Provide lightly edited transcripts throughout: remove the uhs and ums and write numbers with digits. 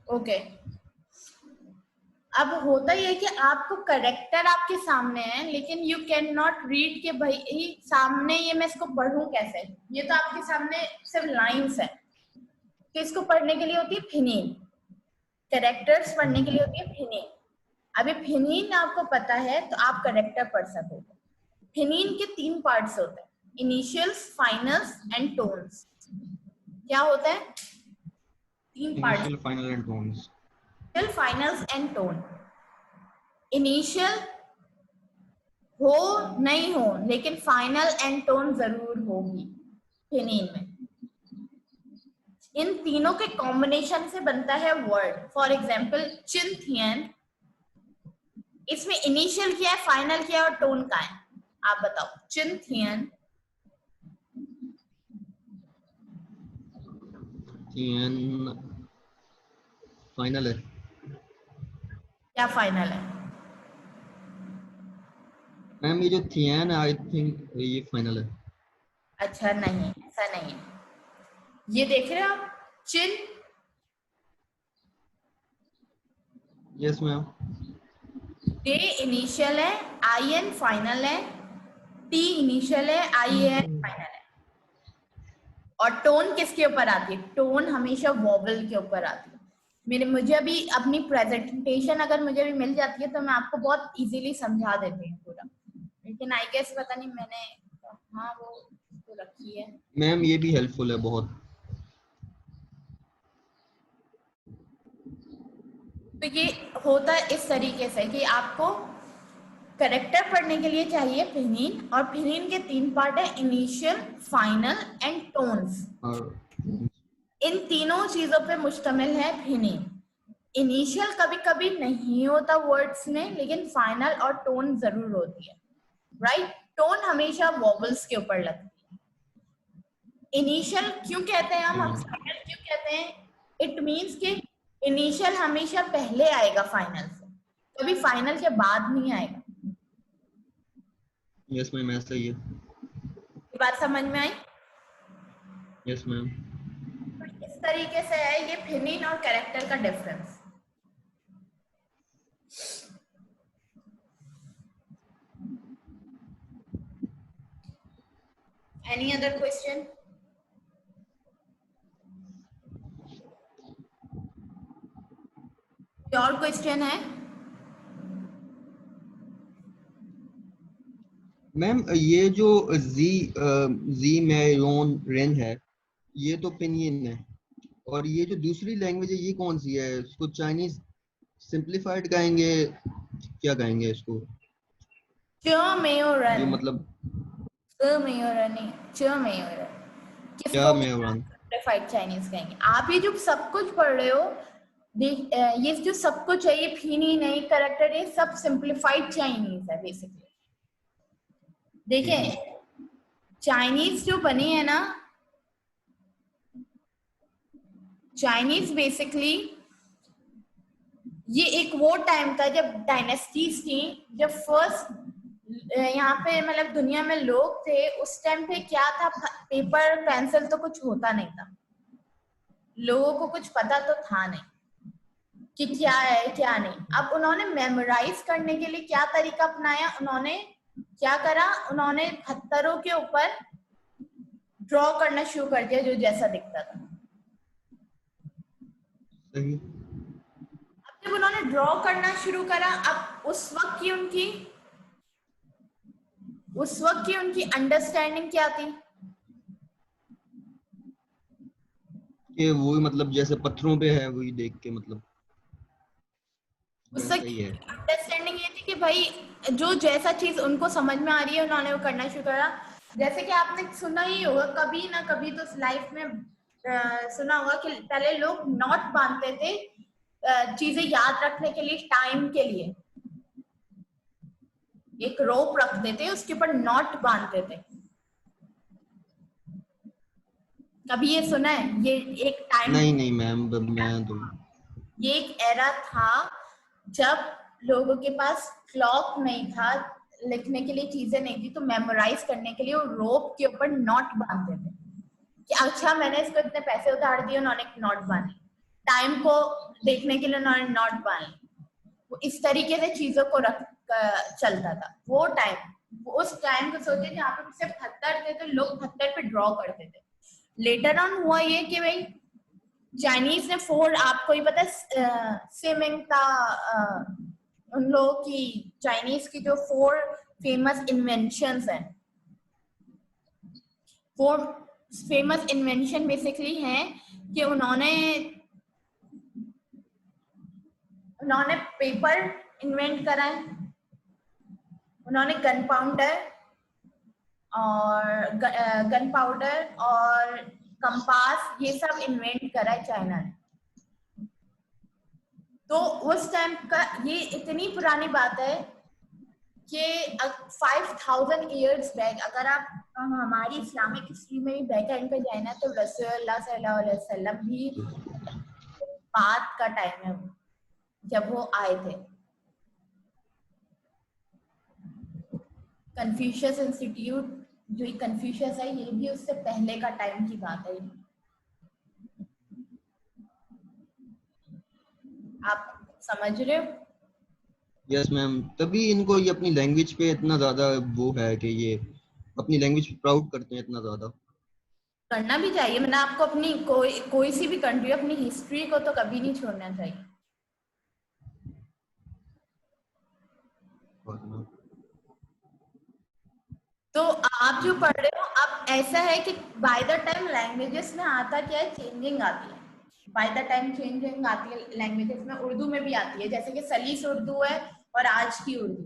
Okay. अब होता ही है कि आपको करेक्टर आपके सामने है, लेकिन यू कैन नॉट रीड के भाई सामने ये मैं इसको पढ़ूं कैसे। ये तो आपके सामने सिर्फ लाइंस है, तो इसको पढ़ने के लिए होती है फिनीन, करेक्टर्स पढ़ने के लिए होती है फिनीन। अभी फिनीन आपको पता है तो आप करेक्टर पढ़ सकोगे। फिनीन के 3 पार्ट्स होते हैं, इनिशियल्स, फाइनल्स एंड टोन्स। क्या होता है? 3 parts, initial, final and tones. Initial, finals and tone. Initial हो नहीं हो, लेकिन फाइनल एंड टोन जरूर होगी फिनीन में। इन तीनों के कॉम्बिनेशन से बनता है वर्ड। फॉर एग्जाम्पल चिंथियन, इसमें इनिशियल क्या है, फाइनल क्या है और टोन का है? आप बताओ। चिंथियन, फाइनल है। क्या फाइनल है? मैम ये जो थियन है, आई थिंक ये फाइनल है। अच्छा नहीं, ऐसा नहीं है। ये देख रहे हो आप, चिन, यस मैम। जे इनिशियल है, आई एन फाइनल है, टी इनिशियल है, आई एन फाइनल है। और टोन किसके ऊपर आती है? टोन हमेशा वॉवल के ऊपर आती है। मुझे अभी अपनी प्रेजेंटेशन अगर मुझे भी मिल जाती है तो मैं आपको बहुत इजीली समझा देती हूँ पूरा, लेकिन आई गेस पता नहीं मैंने हाँ वो तो रखी है। मैम ये भी हेल्पफुल है बहुत। तो ये होता है इस तरीके से कि आपको करेक्टर पढ़ने के लिए चाहिए फिनीन, और फिनीन के 3 पार्ट है, इनिशियल, फाइनल एंड टोन्स। और इन तीनों चीजों पे मुश्तमिल है फिनीन। इनिशियल कभी कभी नहीं होता वर्ड्स में, लेकिन फाइनल और टोन जरूर होती है, राइट? टोन हमेशा वॉवल्स के ऊपर लगती है। इनिशियल क्यों कहते हैं हम फाइनल क्यों कहते हैं? इट मीन्स कि इनिशियल हमेशा पहले आएगा फाइनल से, कभी फाइनल के बाद नहीं आएगा। यस मैम, ऐसा ही है। ये बात समझ में आई? Yes ma'am. इस तरीके से है ये फिनीन और कैरेक्टर का डिफरेंस। Any other question? और क्वेश्चन है? मैम ये जो जी मैरोन रेन है, ये तो पिनियन है। और ये जो दूसरी लैंग्वेज है ये कौन सी है? इसको चाइनीज सिंप्लीफाइड कहेंगे, क्या कहेंगे इसको? जो मतलब किसको क्या मैरोन? सिंप्लीफाइड चाइनीज कहेंगे? आप ये जो सब कुछ पढ़ रहे हो, ये जो सब कुछ है, ये फीनी नहीं, करेक्टर, ये सब सिंप्लीफाइड चाइनीज है बेसिकली। देखें, चाइनीज जो बनी है ना, चाइनीज बेसिकली ये एक वो टाइम था जब डायनेस्टीज थी, जब फर्स्ट यहाँ पे मतलब दुनिया में लोग थे। उस टाइम पे क्या था, पेपर पेंसिल तो कुछ होता नहीं था, लोगों को कुछ पता तो था नहीं कि क्या है क्या नहीं। अब उन्होंने मेमोराइज करने के लिए क्या तरीका अपनाया, उन्होंने क्या करा, उन्होंने पत्थरों के ऊपर ड्रॉ करना शुरू कर दिया जो जैसा दिखता था। सही। अब जब उन्होंने ड्रॉ करना शुरू करा, अब उस वक्त की उनकी अंडरस्टैंडिंग क्या थी? कि वो मतलब जैसे पत्थरों पे है वही देख के मतलब उस वैसा वक्त ही है। अंडरस्टैंडिंग ये थी कि भाई जो जैसा चीज उनको समझ में आ रही है उन्होंने वो करना शुरू करा। जैसे कि आपने सुना ही होगा कभी ना कभी तो लाइफ में सुना होगा कि पहले लोग नॉट बांधते थे चीजें याद रखने के लिए, टाइम के लिए एक रोप रखते थे, उसके ऊपर नॉट बांधते थे। कभी ये सुना है? ये एक टाइम, नहीं नहीं मैम, मैं तो ये एक एरा था जब लोगों के पास क्लॉक नहीं था, लिखने के लिए चीजें नहीं थी, तो मेमोराइज करने के लिए वो रोप के ऊपर नॉट बांधते थे कि अच्छा मैंने इसको इतने पैसे उधार दिए, उन्होंने एक नॉट बांधी। टाइम को देखने के लिए नॉट वन, वो इस तरीके से चीजों को रख चलता था वो टाइम। उस टाइम को सोचे जहाँ पे सिर्फ पत्थर थे तो लोग पत्थर पे ड्रॉ करते थे। लेटर ऑन हुआ ये कि भाई चाइनीज ने फोर, आपको ही पता है स्विमिंग था, उन लोगों की चाइनीज की जो 4 फेमस इन्वेंशंस हैं, 4 फेमस इन्वेंशन बेसिकली हैं कि उन्होंने पेपर इन्वेंट करा है, उन्होंने गन पाउडर और कंपास, ये सब इन्वेंट करा है चाइना ने। तो उस टाइम का ये इतनी पुरानी बात है कि 5000 ईयर्स बैक, अगर आप हमारी इस्लामिक हिस्ट्री में भी बैक एंड पे जाए ना, तो रसूलुल्लाह सल्लल्लाहु अलैहि वसल्लम भी बात का टाइम है जब वो आए थे। कन्फ्यूशियस इंस्टीट्यूट, जो ये कन्फ्यूशियस है, ये भी उससे पहले का टाइम की बात है। आप समझ रहे हो? यस मैम, तभी इनको ये अपनी लैंग्वेज पे इतना ज्यादा वो है कि ये अपनी लैंग्वेज पे प्राउड करते हैं इतना ज्यादा। करना भी चाहिए, मैंने आपको अपनी कोई सी भी कंट्री, अपनी हिस्ट्री को तो कभी नहीं छोड़ना चाहिए। तो आप जो पढ़ रहे हो, अब ऐसा है कि बाय द टाइम लैंग्वेजेस में आता क्या है, चेंजिंग आती है। बाय द टाइम चेंजिंग आती है लैंग्वेजेस में, उर्दू में भी आती है, जैसे कि सलीस उर्दू है और आज की उर्दू।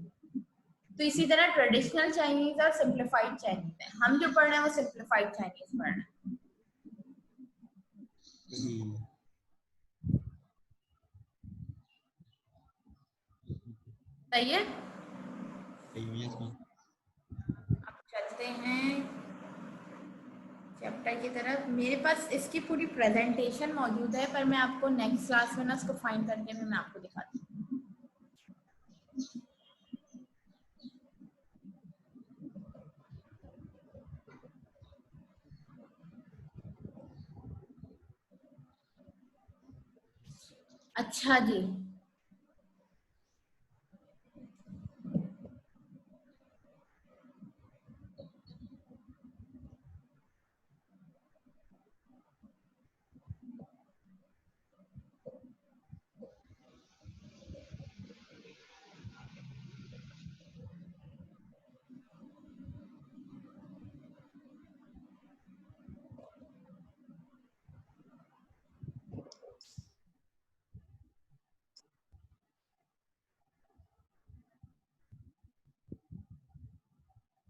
तो इसी तरह ट्रेडिशनल चाइनीज और सिंप्लीफाइड चाइनीज है। हम जो पढ़ रहे हैं वो सिंप्लीफाइड चाइनीज पढ़ रहे हैं। सही है? अब चलते हैं चैप्टर की तरफ। मेरे पास इसकी पूरी प्रेजेंटेशन मौजूद है, पर मैं आपको नेक्स्ट क्लास में ना उसको फाइंड करके मैं आपको दिखाती हूँ। अच्छा जी,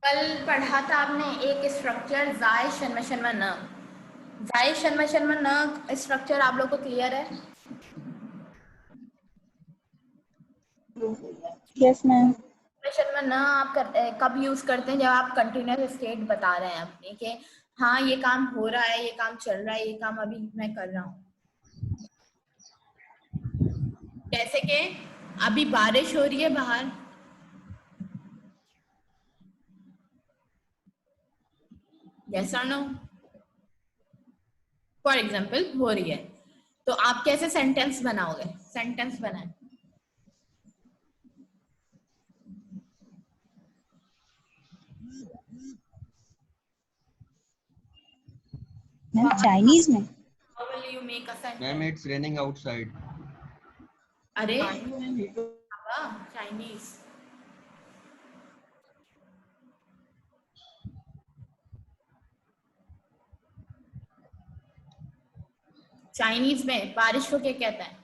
कल पढ़ा था आपने एक स्ट्रक्चर जाय शन्म शन्म न। जाय शन्म शन्म न स्ट्रक्चर आप लोग को क्लियर है? Yes ma'am. शन्म न आप कब यूज करते हैं? जब आप कंटिन्यूअस स्टेट बता रहे हैं अपनी कि हाँ ये काम हो रहा है, ये काम चल रहा है, ये काम अभी मैं कर रहा हूँ। जैसे कि अभी बारिश हो रही है बाहर, yes or no? For example हो रही है, तो आप कैसे सेंटेंस बनाओगे? सेंटेंस बनाए। मैम चाइनीज में? How will you make a sentence? Ma'am it's raining outside. अरे चाइनीज, चाइनीज में बारिश को क्या कहता है?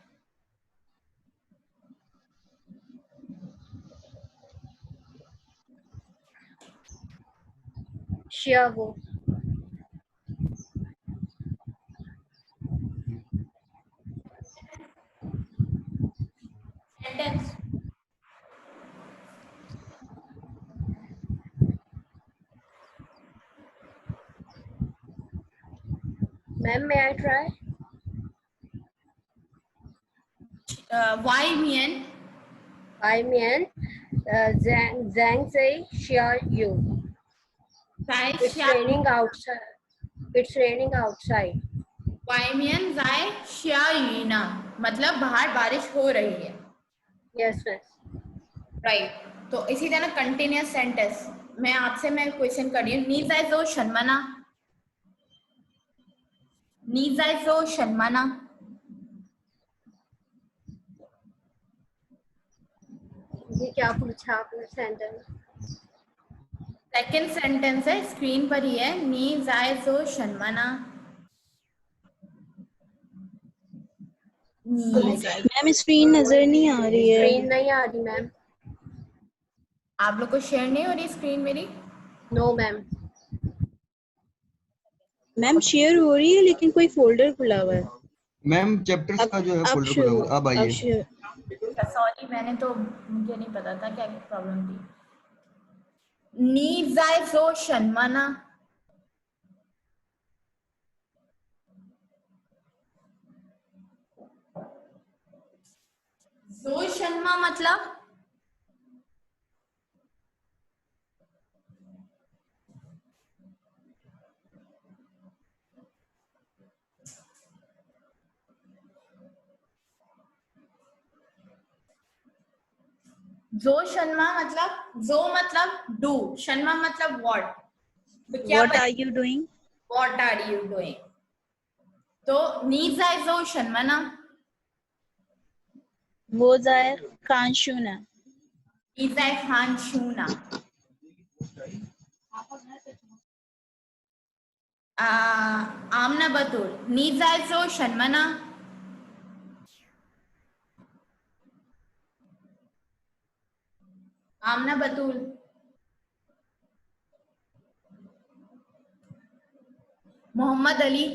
शियावो। Sentence. Ma'am may I try? वाई मियन I mean Zhang say Xia you. It's raining outside. It's raining outside. वाइमियन जाए श्यायीना मतलब बाहर बारिश हो रही है। Yes, miss. राइट। तो इसी तरह कंटिन्यूअस सेंटेंस मैं आपसे मैं क्वेश्चन कर रही हूँ। नीजाइजो शनमना, नीजाइजो शनमना। ये क्या पूछा आपने सेंटेंस? सेकंड सेंटेंस है, स्क्रीन पर ही है। नीजाइजो शनमना, नीजाइजो। मैम स्क्रीन नजर नहीं आ रही है। स्क्रीन नहीं आ रही मैम। आप लोग को शेयर नहीं हो रही स्क्रीन मेरी? No ma'am. मैम शेयर हो रही है लेकिन कोई फोल्डर खुला हुआ है। मैम चैप्टर्स का जो है अब फोल्डर खुला हुआ है। अब आइए। शेयर। सॉरी, मैंने तो मुझे नहीं पता था क्या प्रॉब्लम थी। नीजाइजो शनमना, जो शर्मा मतलब जो शर्मा मतलब जो मतलब डू, शर्मा मतलब व्हाट। तो क्या what are you doing? What are you doing? तो नीजाइजो शनमना, वो जाए कांशुना। नीजाइ खान शूना। आमना बतूल, नीजाइजो शनमना, आमना बतूल। Mohammad Ali,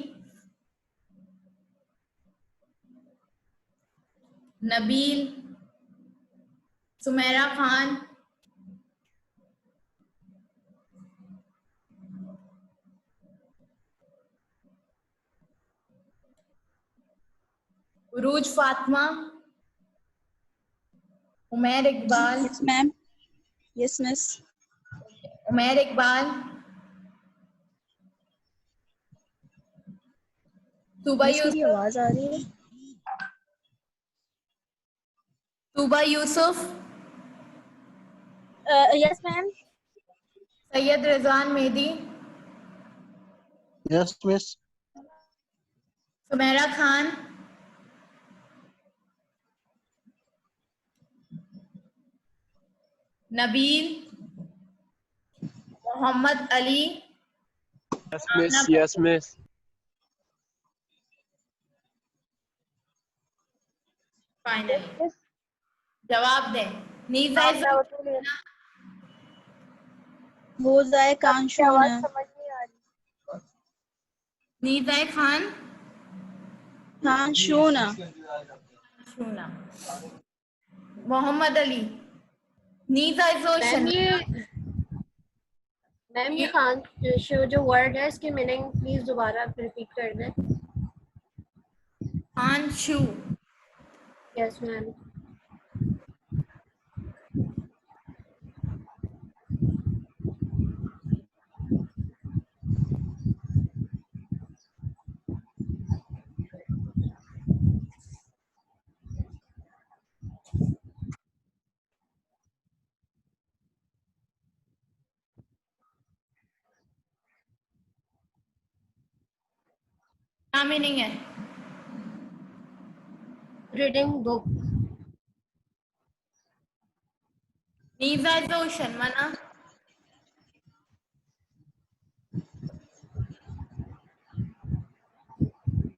Nabeel, Sumera Khan, Urooj Fatima, Umair Iqbal, yes ma'am. Yes miss. Umair Iqbal, Tuba miss मेरी यूसुफ, आवाज आ रही है? Tuba Yusuf, yes ma'am. Syed Rizwan Mehdi, Yes, miss. Sumera Khan, Nabeel, Mohammad Ali, Yes, Amna miss. Yes, miss. Finally जवाब दें। नीजाइजो आमना बतूल है। वो जाए आपकी आवाज कांशुना। समझ नहीं आ रही। नीजाए खान कांशुना। शूना, मोहम्मद अली, नीजाइजो मैम ये मैम ये खान जो वर्ड है इसकी मीनिंग प्लीज दोबारा रिपीट कर दें। खान शू। Yes ma'am. क्या मीनिंग है? Reading book. नीजाइजो शनमना,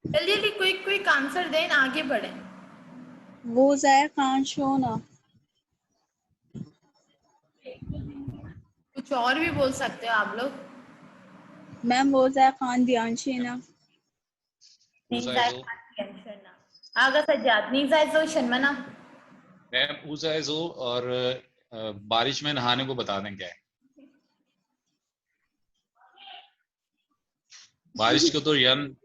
जल्दी जल्दी क्विक क्विक आंसर दें, आगे बढ़े। वो जाए कांशुना। कुछ और भी बोल सकते हो आप लोग। मैम वो जाए खान ध्यानशीना। नीजाए खान शनमना, आगा सज्जाद, नीजाइजो शनमना, मैम ऊजाइजो और बारिश में नहाने को बता दें क्या है। बारिश को तो यन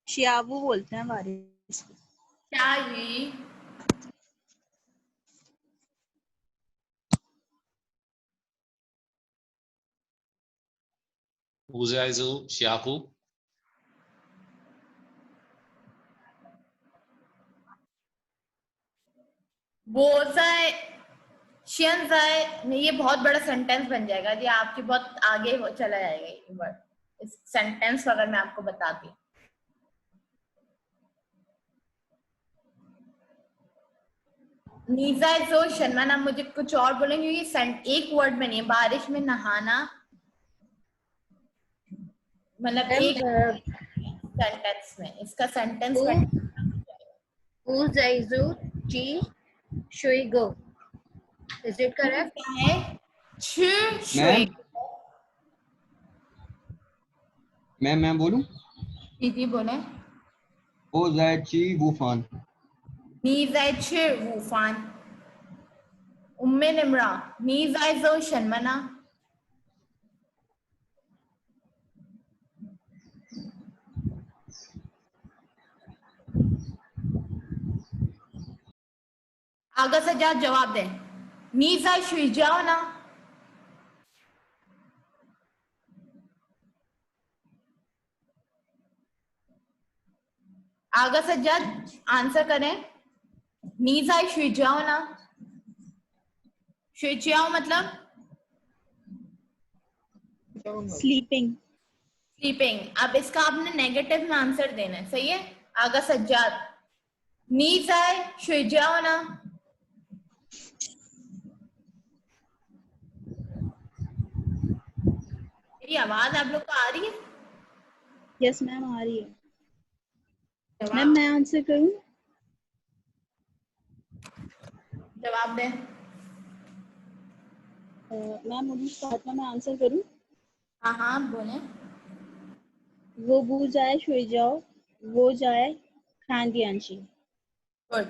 शियाबू बोलते हैं बारिश को। क्या जी? Wo sei so Xiaku? 我在现在ये बहुत बड़ा सेंटेंस बन जाएगा जी, आपकी बहुत आगे चला जाएगा ये वर्ड। इस सेंटेंस को अगर मैं आपको बताती हूँ, नीजा जो शर्मा ना, मुझे कुछ और बोलेंगे, ये एक वर्ड में नहीं है। बारिश में नहाना मतलब एक सेंटेंस में, इसका सेंटेंस बन Wo sei so Chi Shui Go. Is it correct? है छु शुई। मैं बोलूं? जी बोले। वो जाए ची वूफान। 你在吃午饭 उम्मे निमरा 你在做什么呢 आगा से जा जवाब दे 你在睡觉呢 आगा से जा आंसर करें 你在睡觉呢 睡觉मतलब स्लीपिंग। स्लीपिंग। अब इसका आपने नेगेटिव में आंसर देना है, सही है। आगा सज्जाद 你在睡觉呢 मेरी आवाज आप लोग को आ रही है? यस मैम आ रही है। मैम मैं आंसर करूं? जवाब दे। मैम उर्दू पार्ट में मैं आंसर करूं? हाँ हाँ बोले। वो बू जाए शुई जाओ, वो जाए खान दियांशी। गुड।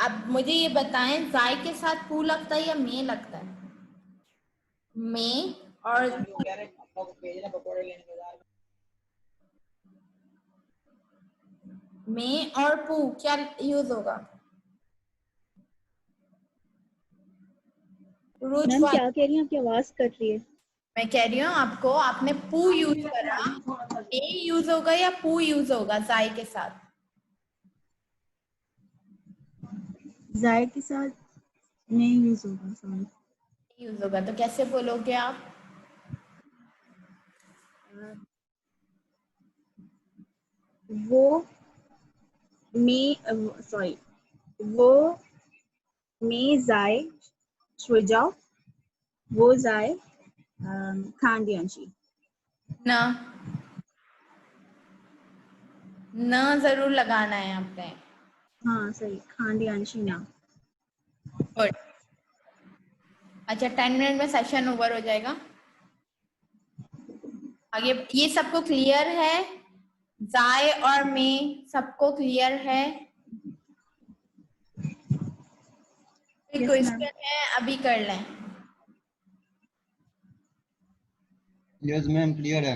अब मुझे ये बताएं, जाय के साथ पू लगता है या मे लगता है? मे और मे और पू क्या यूज होगा? मैम क्या कह रही हैं? आपकी आवाज कट रही है। मैं कह रही हूँ आपको, आपने पू यूज करा, मे यूज होगा या पू यूज होगा जाय के साथ? जाए के साथ नहीं यूज होगा, सॉरी। यूज होगा तो कैसे बोलोगे आप? वो मे सॉरी वो मे जाए शुई जाओ, वो जाए खान दियांशी। ना न जरूर लगाना है आपने। हाँ सही, खान दियांशी ना। गुड। अच्छा 10 मिनट में सेशन ओवर हो जाएगा। आगे ये सबको क्लियर है? जाय और मे सबको क्लियर है? Yes, question ma'am. है अभी कर लें। यस मैम क्लियर है।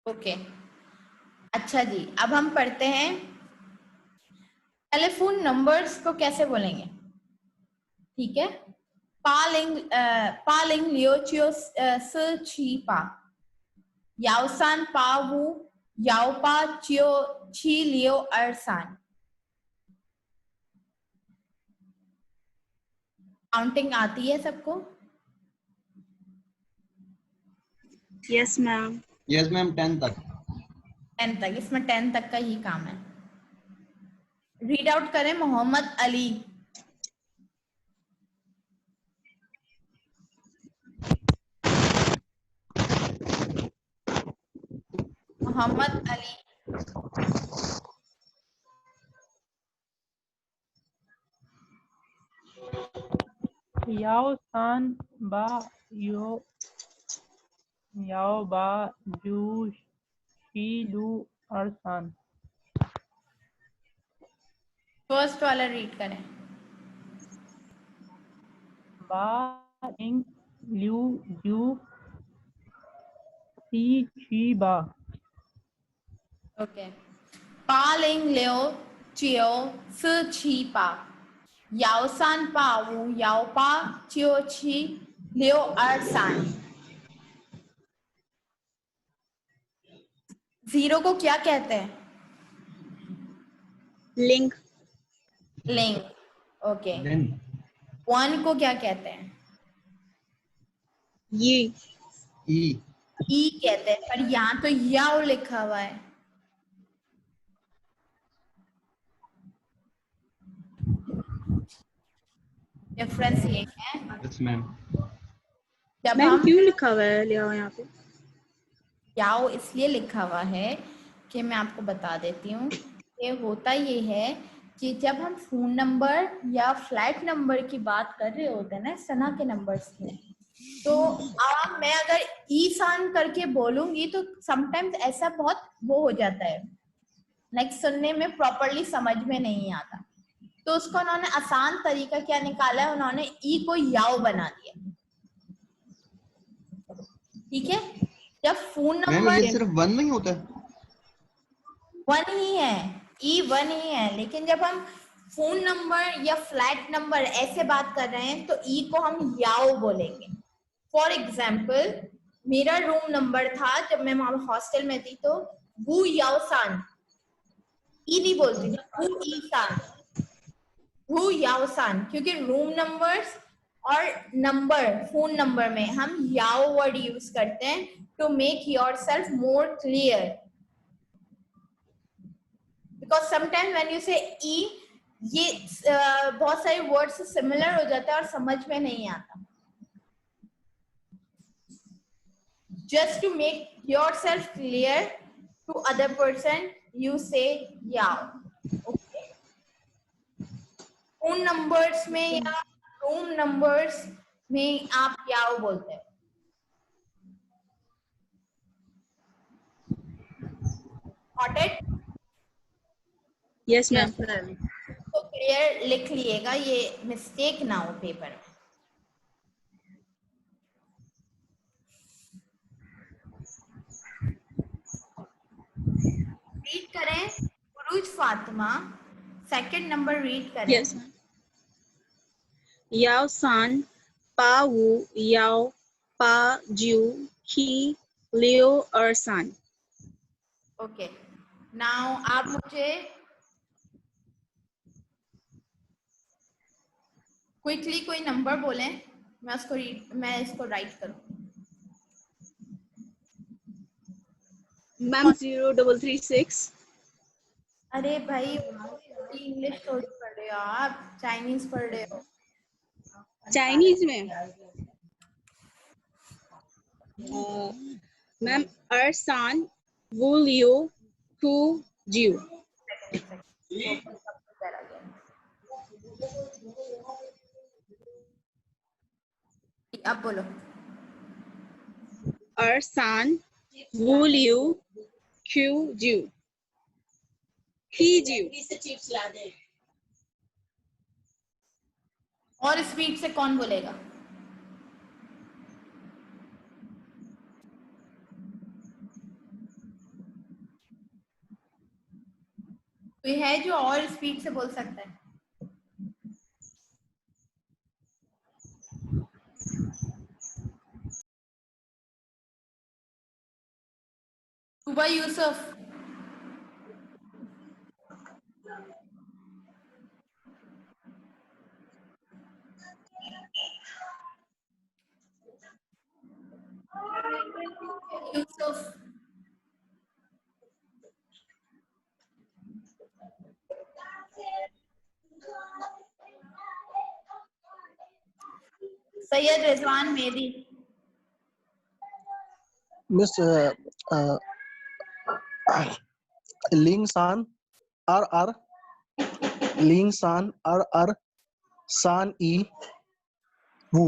ओके अच्छा जी, अब हम पढ़ते हैं टेलीफोन नंबर्स को कैसे बोलेंगे। ठीक है। पालिंग लियो चियो सी पा याओसान पा वू याओ पा चियो छी लियो अरसान। काउंटिंग आती है सबको? Yes ma'am. यस मैम 10 तक। 10 तक, इसमें 10 तक का ही काम है। रीड आउट करें मोहम्मद अली। मोहम्मद अली। याओ सान बा यो याओ बा जू शी लू अरसान। फर्स्ट वाला रीड करें। बा इंग लिू जू सी शी बा। ओके। पालिंग लियो चियो सी छी पा याओ सान पा वू याओ पा चियो छी लियो अरसान। जीरो को क्या कहते हैं? Link, link. ओके। देन 1 को क्या कहते हैं? ये, ई ई कहते हैं, पर यहाँ तो याओ लिखा हुआ है। डिफरेंस ये है, यस मैम। जब मैम हम क्यों लिखा हुआ है लिया यहाँ पे? याओ इसलिए लिखा हुआ है कि मैं आपको बता देती हूँ। ये होता ये है कि जब हम फोन नंबर या फ्लैट नंबर की बात कर रहे होते हैं ना, सना के नंबर्स की, तो आप मैं अगर ईसान करके बोलूंगी तो समटाइम्स ऐसा बहुत वो हो जाता है, लाइक सुनने में प्रॉपरली समझ में नहीं आता। तो उसको उन्होंने आसान तरीका क्या निकाला है, उन्होंने ई को याओ बना दिया। ठीक है, जब फोन मैम नंबर ये सिर्फ 1 में ही होता है? 1 ही है, ई 1 ही है, लेकिन जब हम फोन नंबर या फ्लैट नंबर ऐसे बात कर रहे हैं तो ई को हम याओ बोलेंगे। फॉर एग्जाम्पल, मेरा रूम नंबर था जब मैं वहां हॉस्टल में थी, तो वू याओ सान, ई नहीं बोलती थी, वू ई सान, वू याओ सान, क्योंकि रूम नंबर्स और नंबर फोन नंबर में हम याओ वर्ड यूज करते हैं to make yourself more clear, because sometime when you say ई, ये बहुत सारे वर्ड्स सिमिलर हो जाता है और समझ में नहीं आता। Just to make yourself clear to other person, you say yao. Okay. Phone numbers में या रूम नंबर्स में आप याओ बोलते हैं। Got it? Yes ma'am. Yes ma'am. तो क्लियर लिख लिएगा, ये मिस्टेक ना हो पेपर में। रीड करें बुरुज फातिमा, सेकंड नंबर रीड करें। Yes ma'am. याओ सान, पा वू, याओ, पा ज्यू, ही, लियो और सान। ओके, नाउ आप मुझे क्विकली कोई नंबर बोलें, मैं इसको राइट करूं। मैम 0336। अरे भाई, इंग्लिश थोड़ी पढ़ रहे हो आप, चाइनीज पढ़ रहे हो। चाइनीज में मैम अरसान, वू लियो, हु ज्यू। अब बोलो। अरसान, वू लियो, हु ज्यू, ही ज्यू। और स्पीड से कौन बोलेगा? कोई है जो और स्पीड से बोल सकता है? सुबह यूसुफ। यूसुफ। सैयद रिजवान मेहदी। मिस लिंग सान आर आर, लिंग सान आर आर, सान ई वू।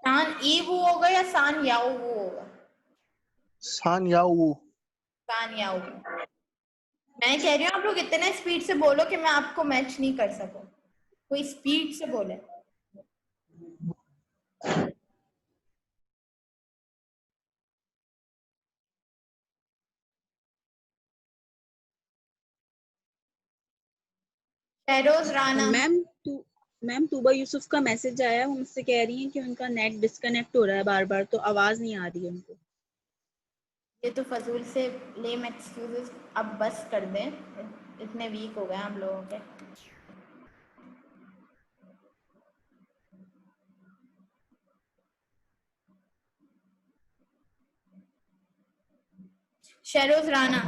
सान ई वो होगा या सान याओ वो होगा? सान याओ वू। सान याओ वो। मैं कह रही हूँ आप लोग इतने स्पीड से बोलो कि मैं आपको मैच नहीं कर सकूं। कोई स्पीड से बोले। शहरोज राना। मैम तूबा यूसुफ का मैसेज आया, वो मुझसे कह रही हैं कि उनका नेट डिस्कनेक्ट हो रहा है बार बार, तो आवाज नहीं आ रही है उनको। ये तो फजूल से लेम एक्सक्यूजेस अब बस कर दें, इतने वीक हो गए हम लोगों के। Shahroz Rana.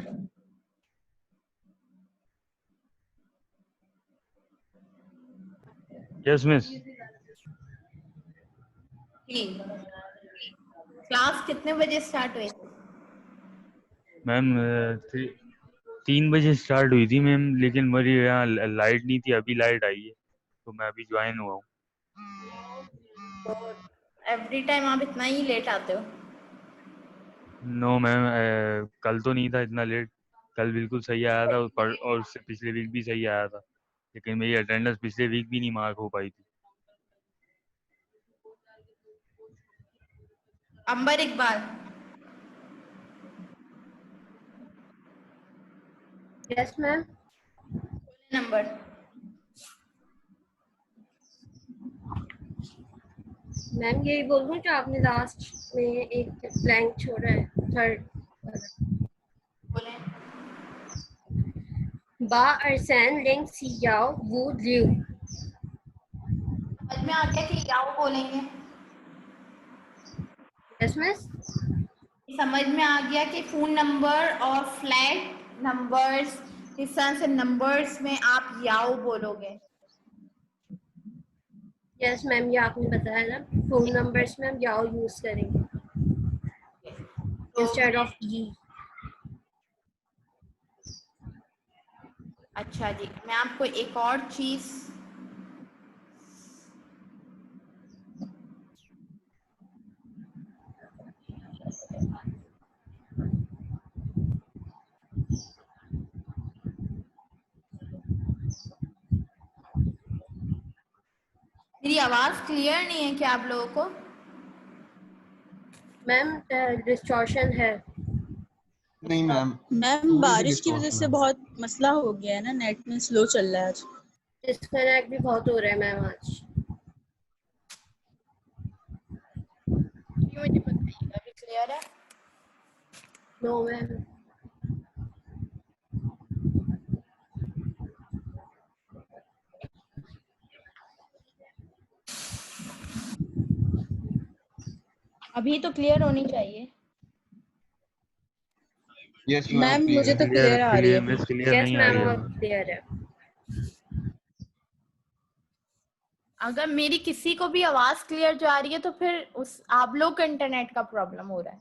Yes miss. Class कितने बजे स्टार्ट हुई? मैम 3 बजे स्टार्ट हुई थी मैम, लेकिन मेरी यहाँ लाइट नहीं थी, अभी लाइट आई है तो मैं अभी ज्वाइन हुआ हूँ। तो एवरी टाइम आप इतना ही लेट आते हो? नो मैम, कल तो नहीं था इतना लेट, कल बिल्कुल सही आया था और उससे पिछले वीक भी सही आया था, लेकिन मेरी अटेंडेंस पिछले वीक भी नहीं मार्क हो पाई थी। Amber Iqbal. Yes ma'am. Number. Ma'am यही बोल रही हूँ कि आपने लास्ट में एक ब्लैंक छोड़ा है, थर्ड। बोले। बा अरसैन लिंग सियाओ वू लियू। समझ में आ गया कि याओ बोलेंगे? Yes miss. समझ में आ गया कि फोन नंबर और फ्लैट नंबर्स, इस तरह से नंबर्स में आप याओ बोलोगे? यस मैम, ये आपने बताया ना, फोन नंबर्स में हम याओ यूज करेंगे इंस्टेड ऑफ ई। अच्छा जी, मैं आपको एक और चीज मेरी आवाज क्लियर नहीं है क्या आप लोगों को? मैम डिस्टॉर्शन है। नहीं मैम, मैम बारिश की वजह से बहुत मसला हो गया है ना, नेट में स्लो चल रहा है आज। डिस्कनेक्ट भी बहुत हो रहा है मैम आज। ये मुझे बताइएगा अभी क्लियर है? No ma'am. अभी तो क्लियर होनी चाहिए। यस मैम मुझे तो क्लियर क्लियर आ रही है। मिस, क्लियर यस नहीं आ मैम, रही है। अब क्लियर है। अगर मेरी किसी को भी आवाज क्लियर जा रही है तो फिर उस आप लोग का इंटरनेट का प्रॉब्लम हो रहा है।